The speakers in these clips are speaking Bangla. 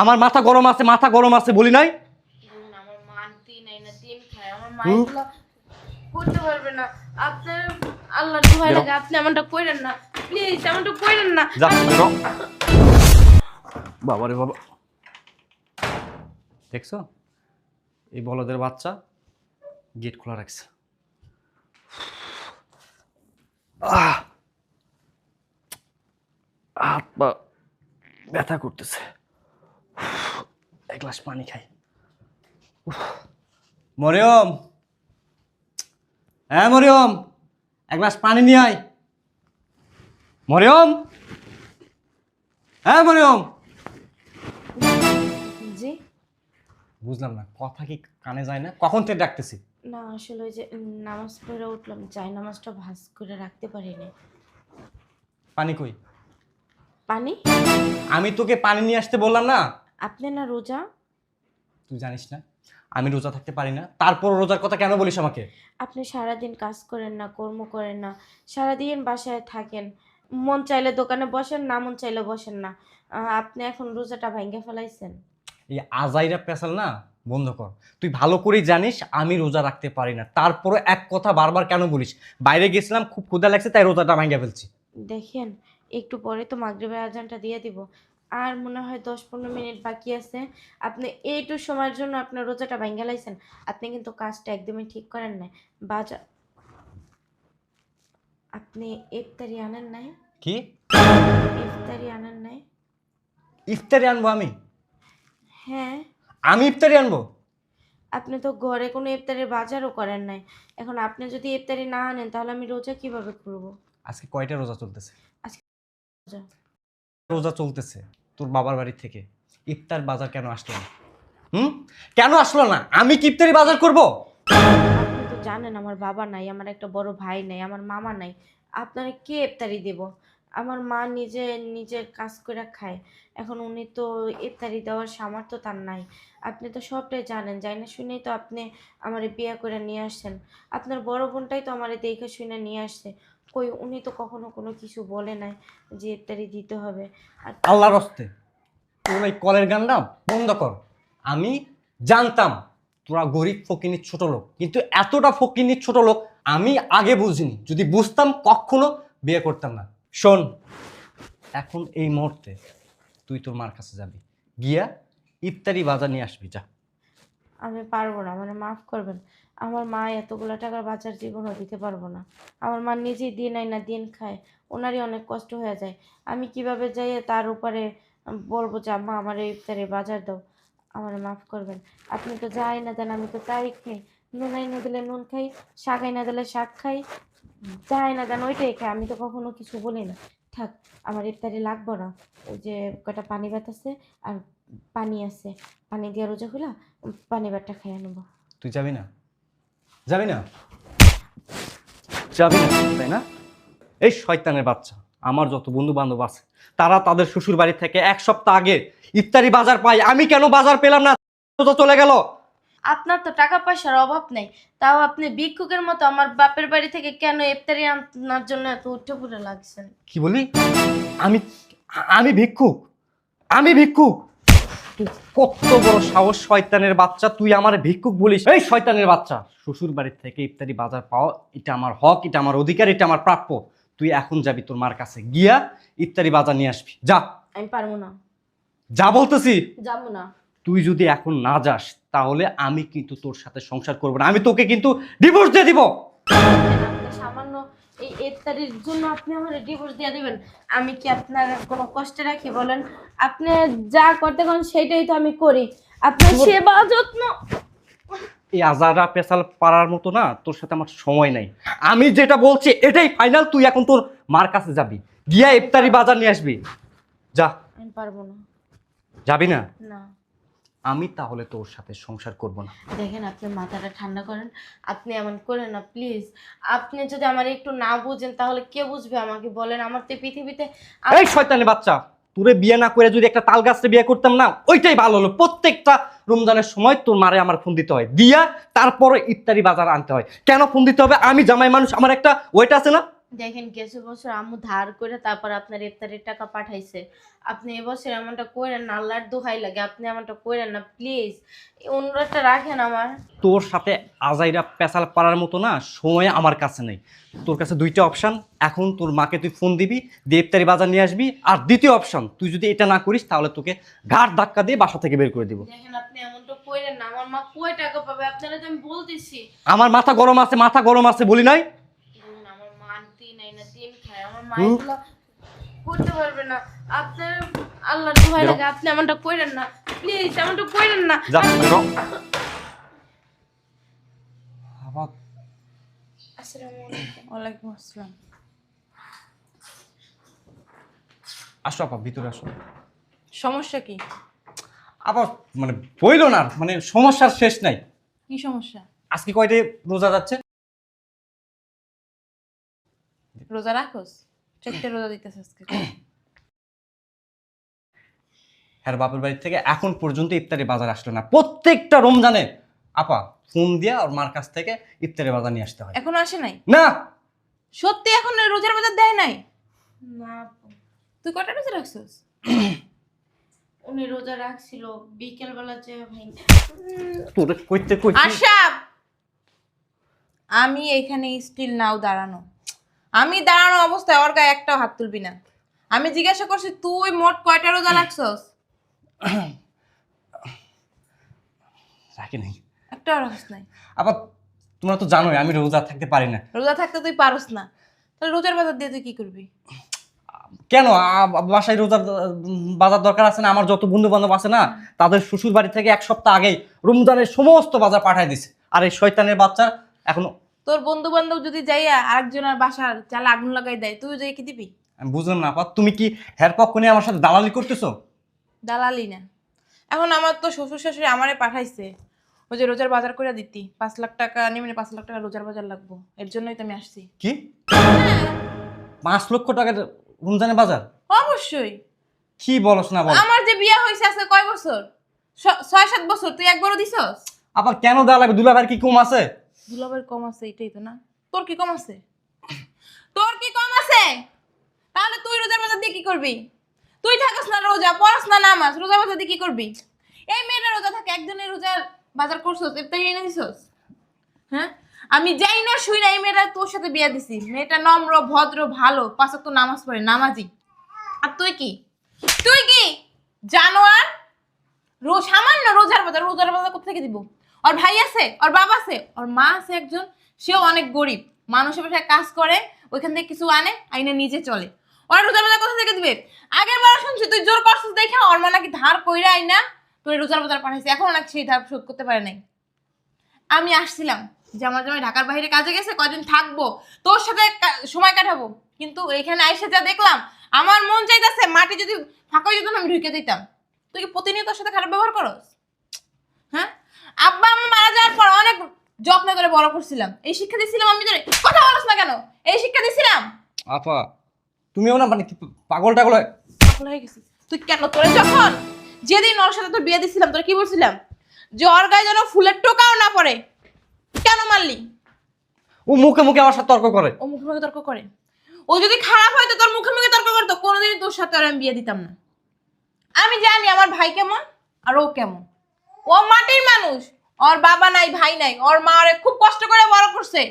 আমার মাথা গরম আছে বলি নাই? আমার মা দিন এই না দিন খায়, আমার মা এগুলো করতে পারবে না। আপনার আল্লাহর দোহাই লাগে, আপনি এমনটা কইরেন না প্লিজ, এমনটা কইরেন না। যা বেরো। বাবারে বাবা, দেখছো এই বলদের বাচ্চা গেট খোলা রাখছে। হাত পা ব্যথা করতেছে। এক গ্লাস পানি খাই। মরিয়ম, হ্যাঁ মরিয়ম, এক গ্লাস পানি নিয়ে আয়। মরিয়ম, হ্যাঁ মরিয়ম। জি বুঝলাম না, কথা কি কানে যায় না? কখন থেকে ডাকতেছি। না, আসলে ওই যে নামাজ পড়ে উঠলাম, যাই নামাজটা ভাঁজ করে রাখতে পারিনি। পানি কই? পানি? আমি তোকে পানি নিয়ে আসতে বললাম না? আপনি না রোজা? তুই জানিস না আমি রোজা থাকতে পারি না, তারপর রোজার কথা কেন বলিস আমাকে? আপনি সারাদিন কাজ করেন না, কর্ম করেন না, সারাদিন বাসায় থাকেন, মন চাইলে দোকানে বসেন, না মন চাইলে বসেন না। আপনি এখন রোজাটা ভাঙ্গে ফেলাইছেন। এই আজাইরা পেশাল না বন্ধ কর। তুই ভালো করেই জানিস আমি রোজা রাখতে পারি না, তারপরে এক কথা বারবার কেন বলিস? বাইরে গেছিলাম, খুব ক্ষুধা লাগছে, তাই রোজাটা ভাঙ্গে ফেলছি। দেখেন, একটু পরে তো মাগরিবের আজানটা দিয়ে দিব, আর মনে হয় 10-15 মিনিট বাকি আছে। আপনি এইটু সময়ের জন্য আপনার রোজাটা ভাঙ্গে লাইছেন। আপনি কিন্তু কাজটা একদমই ঠিক করেন নাই। বাজার আপনি ইফতারি আনেন নাই? কি ইফতারি আনেন নাই? ইফতারি আনবো আমি? হ্যাঁ, আমি ইফতারি আনবো? আপনি তো ঘরে কোনো ইফতারির বাজারও করেন নাই। এখন আপনি যদি ইফতারি না আনেন তাহলে আমি রোজা কিভাবে করব? আজকে কয়টা রোজা চলতেছে? আজকে রোজা। রোজা চলতেছে তোর বাবার বাড়ি থেকে ইফতার বাজার কেন আসলো না? কেন আসলো না? আমি কি ইফতারি বাজার করব? আপনি তো জানেন আমার বাবা নাই, আমার একটা বড় ভাই নাই, আমার মামা নাই। আপনারে কে ইফতারি দেব? আমার মা নিজে নিজের কাজ করে খায়। এখন উনি তো ইফতারি দেওয়ার সামর্থ্য তার নাই। আপনি তো সবটাই জানেন, জানি না শুনেই তো আপনি আমারে বিয়ে করে নিয়ে আসছেন। আপনার বড় বোনটাই তো আমারে দেখে শুনে নিয়ে আসছে। কই উনি তো কখনো কোনো কিছু বলে নাই যে ইফতারি দিতে হবে। আর আল্লাহর হস্তে তোর এই কলের গানটা বন্ধ কর। আমি জানতাম তোরা গরিব ফকিনির ছোট লোক, কিন্তু এতটা ফকিনির ছোট লোক আমি আগে বুঝিনি। যদি বুঝতাম কখনো বিয়ে করতাম না। শোন, এখন এই মুহূর্তে তুই তোর মার কাছে যাবি, গিয়া ইফতারি বাজার নিয়ে আসবি, যা। আমি পারবো না, মানে মাফ করবেন। আমার মা এতগুলো টাকার বাজার জীবনও দিতে পারবো না। আমার মা নিজেই দিন আয় না দিন খায়, ওনারই অনেক কষ্ট হয়ে যায়। আমি কিভাবে যাই তার উপরে বলবো যে আম্মা আমার এই ইফতারে বাজার দাও? আমার মাফ করবেন। আপনি তো যাই না দেন, আমি তো তাই খাই। নুনাই না দিলে নুন খাই, শাকাই না দিলে শাক খাই, যাই না দেন ওইটাই খাই। আমি তো কখনো কিছু বলি না। থাক, আমার ইফতারি লাগবো না। ওই যে কটা পানি ভাত আছে আর পানি আছে, পানি দিয়ে রোজা খুলা পানি ভাতটা খাইয়ে নেবো। তুই যাবি না? যাবি না? যাবি না তাই না? এই শয়তানের বাচ্চা, আমার যত বন্ধু বান্ধব আছে তারা তাদের শ্বশুর বাড়ি থেকে এক সপ্তাহ আগে ইফতারি বাজার পায়, আমি কেন বাজার পেলাম না? তো চলে গেল। আপনার তো টাকা পয়সার অভাব নেই, তাও আপনি ভিক্ষুকের মতো আমার বাপের বাড়ি থেকে কেন ইফতারি আনার জন্য এত উঠে পড়ে লাগছেন? কি বলি? আমি আমি ভিক্ষুক? আমি ভিক্ষুক? তুই কত বড় সাহস শয়তানের বাচ্চা, তুই আমার ভিক্ষুক বলিস? এই শয়তানের বাচ্চা, শ্বশুর বাড়ির থেকে ইফতারি বাজার পাওয়া এটা আমার হক, এটা আমার অধিকার, এটা আমার প্রাপ্য। তুই এখন যাবি তোর মার কাছে, গিয়া ইফতারি বাজার নিয়ে আসবি, যা। আমি পারবো না। যা বলতেছি। যাবো না। তুই যদি এখন না যাস তাহলে আমি কিন্তু তোর সাথে সংসার করব না, আমি তোকে কিন্তু ডিভোর্স দিয়ে দিব। আপনি সামান্য এই ইফতারির জন্য আপনি আমার ডিভোর্স দিয়ে দেবেন? আমি কি আপনার কোনো কষ্টে রাখি বলেন? আপনি যা করতে কোন সেটাই তো আমি করি, আপনার সেবা যত্ন। এই আজারা পেশাল পারার মতো না তোর সাথে আমার সময় নাই। আমি যেটা বলছি এটাই ফাইনাল। তুই এখন তোর মার কাছে যাবি, গিয়া ইফতারি বাজার নিয়ে আসবি, যা। আমি পারবো না। যাবি না? না। আমি তাহলে তোর সাথে সংসার করব না। দেখেন, আপনি মাথাটা ঠান্ডা করেন, আপনি এমন করেন না প্লিজ। আপনি যদি আমার একটু না বুঝেন তাহলে কে বুঝবে আমাকে বলেন? আমার তো পৃথিবীতে এই শয়তানের বাচ্চা, তোরে বিয়ে না করে যদি একটা তাল গাছটা বিয়ে করতাম না ওইটাই ভালো হলো। প্রত্যেকটা রমজানের সময় তোর মারে আমার ফোন দিতে হয়, দিয়া তারপরে ইফতারি বাজার আনতে হয়। কেন ফোন দিতে হবে? আমি জামাই মানুষ, আমার একটা ওয়েট আছে না? দেখেন কিছু বছর আম্মু ধার করে তারপর আপনার ইফতারের টাকা পাঠাইছে। আপনি এবছর এমনটা কইরেন না, আল্লাহর দোহাই লাগে আপনি এমনটা কইরেন না প্লিজ। অনুরোধটা রাখেন আমার। তোর সাথে আজাইরা পেঁচাল পারার মতো না সময় আমার কাছে নেই। তোর কাছে দুইটা অপশন, এখন তোর মাকে তুই ফোন দিবি, দিয়ে ইফতারি বাজার নিয়ে আসবি, আর দ্বিতীয় অপশন তুই যদি এটা না করিস তাহলে তোকে ঘাড় ধাক্কা দিয়ে বাসা থেকে বের করে দিব। দেখেন আপনি এমনটা কইরেন না, আমার মা কয় টাকা পাবে আপনারা তো আমি বলতেছি। আমার মাথা গরম আছে, মাথা গরম আছে বলি নাই? দেখুন, আমার মা দিন নাই না দিন খায়, আমার মা এগুলো করতে পারবে না। আপনার আল্লাহর দোহাই লাগে আপনি এমনটা কইরেন না প্লিজ, এমনটা কইরেন না। যা বেরো। আবার আসসালামু আলাইকুম। ওয়ালাইকুম আসসালাম। আসো আপা, ভিতরে আসো। সমস্যা কি? আবার মানে বইলো না, মানে সমস্যার শেষ নাই। কি সমস্যা? আজকে কয়টা রোজা যাচ্ছে? রোজা রাখোস? 4টা রোজা দিতেছিস আজকে। হ্যাঁ, বাপের বাড়ি থেকে এখন পর্যন্ত ইফতারি বাজার আসলো না। প্রত্যেকটা রমজানে আপা ফোন দিয়া ওর মার কাছ থেকে ইফতারি বাজার নিয়ে আসতে হয়। এখনো আসে নাই? না, সত্যি এখন রোজার বাজার দেয় নাই? না, তুই কটা রোজা রাখছিস? উনি রোজা রাখছিল বিকেল বেলা যে ভাই। তোরে কইতে কইতে আশাব, আমি এখানে স্টিল নাও দাঁড়ানো। আমি দাঁড়ানো অবস্থায় ওর গায়ে একটাও হাত তুলবি না। আমি জিজ্ঞাসা করছি তুই মোট কয়টা রোজা রাখছস? রাখি নাই। একটাও রাখছ নাই। আবার তোমরা তো জানোই আমি রোজা থাকতে পারি না। রোজা থাকতে তুই পারস না, তাহলে রোজার বাজার দিয়ে তুই কি করবি? কেন বাসায় রোজার বাজার দরকার আছে না? আমার যত বন্ধু বান্ধব আছে না, তাদের শ্বশুর বাড়ি থেকে এক সপ্তাহ আগেই রমজানের সমস্ত বাজার পাঠায় দিছে। আর এই শয়তানের বাচ্চা এখনো। তোর বন্ধু বান্ধব যদি যাইয়া আরেকজনের বাসার চালে আগুন লাগাই দেয়, তুই যাই কি দিবি? আমি বুঝলাম না আপা, তুমি কি হের পক্ষ নিয়ে আমার সাথে দালালি করতেছো? দালালি না। এখন আমার তো শ্বশুর শাশুড়ি আমারে পাঠাইছে ওই যে রোজার বাজার করে দিতি, 5 লাখ টাকা নিয়ে 5 লাখ টাকা রোজার বাজার লাগবো, এর জন্যই তো আমি আসছি। কি 5 লক্ষ টাকার রমজানের বাজার? অবশ্যই। কি বলস না বল। আমার যে বিয়ে হয়েছে আজকে কয় বছর? 6-7 বছর। তুই একবারও দিছস? আবার কেন দেওয়া লাগবে? দুলাভাইয়ের কি কম আছে? দুলাভাইয়ের কম আছে এটাই তো না। তোর কি কম আছে? তোর কি কম আছে? তাহলে তুই রোজার বাজার দিয়ে কি করবি? তুই থাকস না রোজা, পড়াস না নামাজ, রোজা বাজার দিয়ে কি করবি? এই মেয়েটা রোজা থাকে, একদিনের রোজার বাজার করছস, ইফতারি এনে দিছস? হ্যাঁ, আমি যাই না শুই না এই মেয়েটা তোর সাথে বিয়ে দিছি। মেয়েটা নম্র ভদ্র ভালো, 5 ওয়াক্ত নামাজ পড়ে, নামাজি। আর তুই কি? তুই কি জানোয়ার? সামান্য রোজার বাজার, রোজার বাজার কোথা থেকে দিব? ওর ভাই আছে, ওর বাবা আছে, ওর মা আছে একজন, সেও অনেক গরিব, মানুষের বাসায় কাজ করে, ওইখান থেকে কিছু আনে, আইনে নিজে চলে। ওরা রোজার বাজার কোথা থেকে দিবে? আগের বার শুনছি তুই জোর করছিস দেখা ওর মা নাকি ধার কইরা আইনা তুই রোজার বাজার পাঠাইছিস, এখন নাকি সেই ধার শোধ করতে পারে নাই। আমি আসছিলাম যে আমার জামাই ঢাকার বাইরে কাজে গেছে, কয়দিন থাকবো, তোর সাথে সময় কাটাবো, কিন্তু এখানে আইসে যা দেখলাম আমার মন চাইতেছে মাটি যদি ফাঁকা হয়ে যেত না আমি ঢুকে দিতাম। তুই কি প্রতিনিয়ত তোর সাথে খারাপ ব্যবহার করস? হ্যাঁ, আব্বা আম্মা মারা যাওয়ার পর অনেক যত্ন করে বড় করছিলাম, এই শিক্ষা দিছিলাম আমি তোরে। কথা বলছ না কেন? এই শিক্ষা দিছিলাম। আপা তুমিও না মানে কি পাগল টাগল পাগল হয়ে গেছিস তুই কেন? তোরে যখন যেদিন ওর সাথে তোর বিয়ে দিছিলাম তোর কি বলছিলাম? যে ওর গায়ে যেন ফুলের টোকাও না পড়ে। কেন মারলি? ও মুখে মুখে আমার সাথে তর্ক করে। ও মুখে মুখে তর্ক করে? ও যদি খারাপ হয়তো তোর মুখে মুখে তর্ক করতো, কোনোদিনই তোর সাথে আর আমি বিয়ে দিতাম না। আমি জানি আমার ভাই কেমন আর ও কেমন। ও মাটির মানুষ, ওর বাবা নাই ভাই নাই, ওর মা ওরে খুব কষ্ট করে বড় করছে।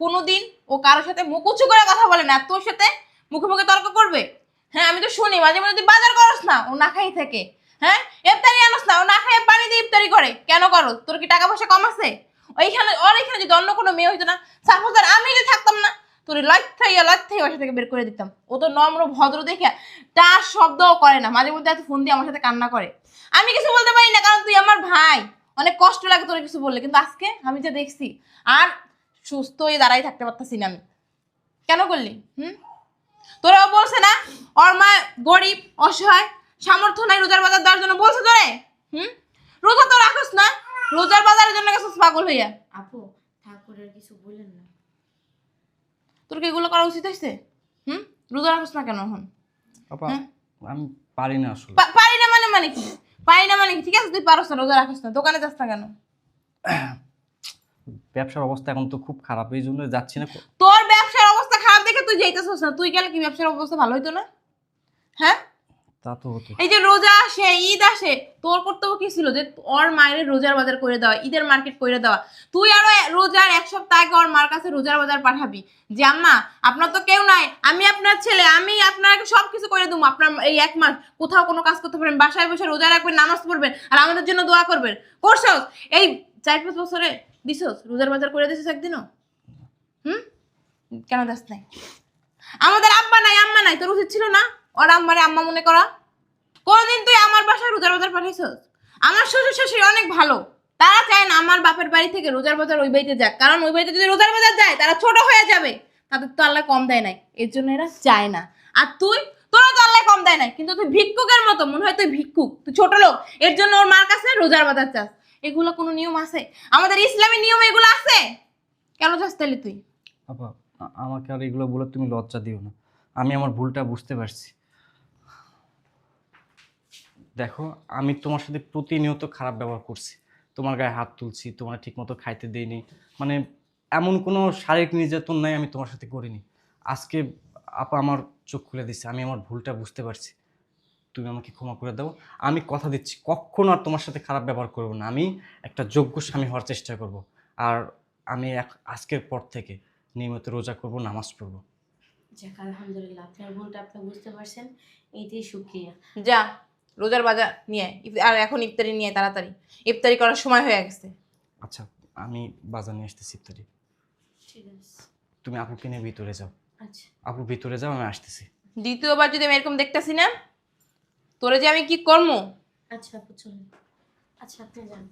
কোনোদিন ও কারোর সাথে মুখ উঁচু করে কথা বলে না, তোর সাথে মুখে মুখে তর্ক করবে? হ্যাঁ, আমি তো শুনি মাঝে মাঝে তুই বাজার করস না, ও না খাই থাকে। হ্যাঁ, ইফতারি আনস না, ও না খাই পানি দিয়ে ইফতারি করে। কেন করো? তোর কি টাকা পয়সা কম আছে? ওইখানে ওর এখানে যদি অন্য কোনো মেয়ে হইতো না, সাপোজ আমি যদি থাকতাম না, তোর লজ্জাই বাসা থেকে বের করে দিতাম। ও তো নম্র ভদ্র দেখে তার শব্দও করে না, মাঝে মধ্যে এত ফোন দিয়ে আমার সাথে কান্না করে। আমি কিছু বলতে পারি না কারণ তুই আমার ভাই, অনেক কষ্ট লাগে তোর কিছু বললে, কিন্তু আজকে আমি যা দেখছি আর সুস্থ হয়ে দাঁড়াই থাকতে পারতাছি না আমি। কেন করলি? তোরাও বলছে না ওর মা গরিব অসহায়, সামর্থ্য নাই রোজার বাজার দেওয়ার জন্য, বলছে তোরে? রোজা তো রাখস না, রোজার বাজারের জন্য গেছিস পাগল হইয়া। আপু ঠাকুরের কিছু বলেন না। তোর কি এগুলো করা উচিত হয়েছে? রোজা রাখস না কেন এখন? আপা আমি পারি না আসলে। পারি না মানে কি? পারি না মানে কি? ঠিক আছে তুই পারস না, রোজা রাখিস না, দোকানে যাস না কেন? ব্যবসার অবস্থা এখন তো খুব খারাপ, এই জন্য যাচ্ছি না। তোর ব্যবসার অবস্থা খারাপ দেখে তুই যাইতেছিস না, তুই গেলে কি ব্যবসার অবস্থা ভালো হইতো না? হ্যাঁ, তা তো হতো। এই যে রোজা আসে, ঈদ আসে, তোর কর্তব্য কি ছিল যে ওর মায়ের রোজার বাজার করে দেওয়া, ঈদের মার্কেট করে দেওয়া। তুই আরো রোজার 1 সপ্তাহ আগে ওর মার কাছে রোজার বাজার পাঠাবি যে আম্মা আপনার তো কেউ নাই, আমি আপনার ছেলে, আমি আপনাকে সবকিছু করে দেবো, আপনার এই 1 মাস কোথাও কোনো কাজ করতে পারেন, বাসায় বসে রোজা রাখবেন, নামাজ পড়বেন আর আমাদের জন্য দোয়া করবেন। করছস? এই 4-5 বছরে দিছস রোজার বাজার করে দিছিস একদিনও? হুম, কেন দাস নাই? আমাদের আব্বা নাই, আম্মা নাই, তোর উচিত ছিল না ওর আম্মারে আম্মা মনে করা? কোনদিন তুই আমার বাসায় রোজার বাজার পাঠাইছস? আমার শ্বশুর শাশুড়ি অনেক ভালো, তারা চায় না আমার বাপের বাড়ি থেকে রোজার বাজার ওই বাড়িতে যাক, কারণ ওই বাড়িতে যদি রোজার বাজার যায় তারা ছোট হয়ে যাবে, তাদের তো আল্লাহ কম দেয় নাই, এর জন্য এরা চায় না। আর তোরা তো আল্লাহ কম দেয় নাই, কিন্তু তুই ভিক্ষুকের মতো মনে হয় তুই ভিক্ষুক, তুই ছোট লোক, এর জন্য ওর মার কাছে রোজার বাজার চাস। এগুলো কোনো নিয়ম আছে? আমাদের ইসলামী নিয়ম এগুলো আছে? কেন চাস তাহলে তুই? আপা আমাকে আর এগুলো বলে তুমি লজ্জা দিও না, আমি আমার ভুলটা বুঝতে পারছি। দেখো আমি তোমার সাথে প্রতিনিয়ত খারাপ ব্যবহার করছি, তোমার গায়ে হাত তুলছি, তোমার ঠিকমতো খাইতে দেইনি, মানে এমন কোনো শারীরিক নির্যাতন নাই আমি তোমার সাথে করিনি। আজকে আপা আমার চোখ খুলে দিচ্ছে, আমি আমার ভুলটা বুঝতে পারছি, তুমি আমাকে ক্ষমা করে দাও। আমি কথা দিচ্ছি কখনো আর তোমার সাথে খারাপ ব্যবহার করব না, আমি একটা যোগ্য স্বামী হওয়ার চেষ্টা করব। আর আমি আজকের পর থেকে নিয়মিত রোজা করব, নামাজ পড়ব। যাক আলহামদুলিল্লাহ, আপনার ভুলটা আপনি বুঝতে পারছেন, এইটাই শুক্রিয়া। যা রোজার বাজার নিয়ে আয়। আর এখন ইফতারি নিয়ে আয় তাড়াতাড়ি, ইফতারি করার সময় হয়ে গেছে। আচ্ছা আমি বাজার নিয়ে আসতেছি ইফতারি। ঠিক আছে। তুমি আপুকে নিয়ে ভিতরে যাও, আচ্ছা আপু ভিতরে যাও, আমি আসতেছি। দ্বিতীয়বার যদি আমি এরকম দেখতেছি না, তোরে যে আমি কি করবো। আচ্ছা আপু চলুন। আচ্ছা আপনি যান।